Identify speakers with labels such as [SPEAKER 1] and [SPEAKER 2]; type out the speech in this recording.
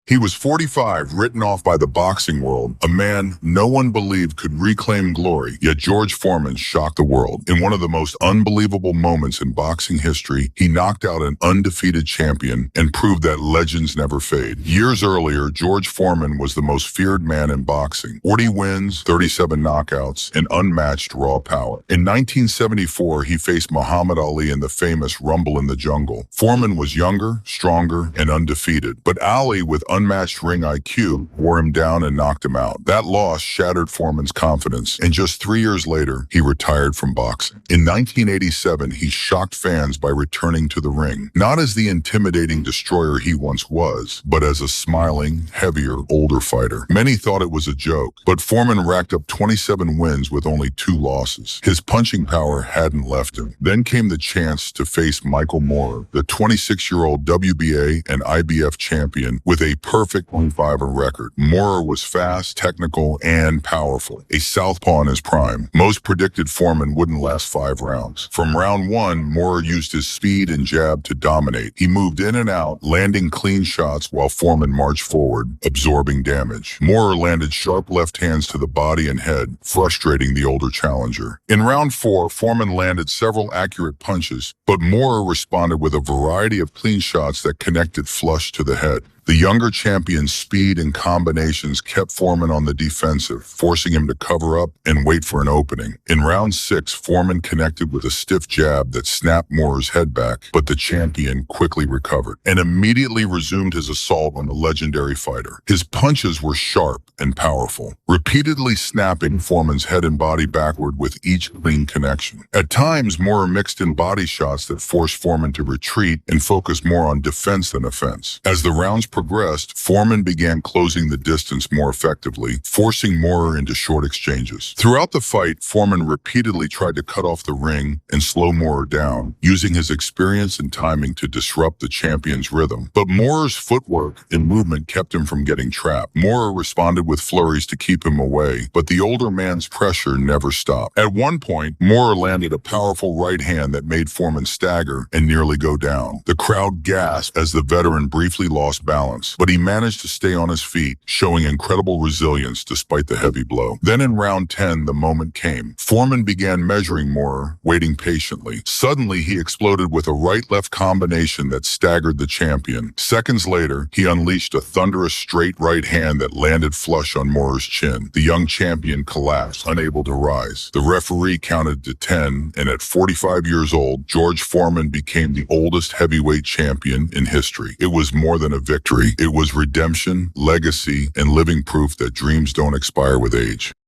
[SPEAKER 1] He was 45, written off by the boxing world, a man no one believed could reclaim glory, yet George Foreman shocked the world. In one of the most unbelievable moments in boxing history, he knocked out an undefeated champion and proved that legends never fade. Years earlier, George Foreman was the most feared man in boxing. 40 wins, 37 knockouts, and unmatched raw power. In 1974, he faced Muhammad Ali in the famous Rumble in the Jungle. Foreman was younger, stronger, and undefeated, but Ali, with unmatched ring IQ, wore him down and knocked him out. That loss shattered Foreman's confidence, and just 3 years later, he retired from boxing. In 1987, he shocked fans by returning to the ring, not as the intimidating destroyer he once was, but as a smiling, heavier, older fighter. Many thought it was a joke, but Foreman racked up 27 wins with only 2 losses. His punching power hadn't left him. Then came the chance to face Michael Moorer, the 26-year-old WBA and IBF champion with a perfect 1-5 record. Moorer was fast, technical, and powerful, a southpaw in his prime. Most predicted Foreman wouldn't last 5 rounds. From round 1, Moorer used his speed and jab to dominate. He moved in and out, landing clean shots while Foreman marched forward, absorbing damage. Moorer landed sharp left hands to the body and head, frustrating the older challenger. In round 4, Foreman landed several accurate punches, but Moorer responded with a variety of clean shots that connected flush to the head. The younger champion's speed and combinations kept Foreman on the defensive, forcing him to cover up and wait for an opening. In round 6, Foreman connected with a stiff jab that snapped Moorer's head back, but the champion quickly recovered and immediately resumed his assault on the legendary fighter. His punches were sharp and powerful, repeatedly snapping Foreman's head and body backward with each clean connection. At times, Moorer mixed in body shots that forced Foreman to retreat and focus more on defense than offense. As the rounds progressed, Foreman began closing the distance more effectively, forcing Moorer into short exchanges. Throughout the fight, Foreman repeatedly tried to cut off the ring and slow Moorer down, using his experience and timing to disrupt the champion's rhythm. But Moorer's footwork and movement kept him from getting trapped. Moorer responded with flurries to keep him away, but the older man's pressure never stopped. At one point, Moorer landed a powerful right hand that made Foreman stagger and nearly go down. The crowd gasped as the veteran briefly lost balance, but he managed to stay on his feet, showing incredible resilience despite the heavy blow. Then in round 10, the moment came. Foreman began measuring Moorer, waiting patiently. Suddenly, he exploded with a right-left combination that staggered the champion. Seconds later, he unleashed a thunderous straight right hand that landed flush on Moorer's chin. The young champion collapsed, unable to rise. The referee counted to 10, and at 45 years old, George Foreman became the oldest heavyweight champion in history. It was more than a victory. It was redemption, legacy, and living proof that dreams don't expire with age.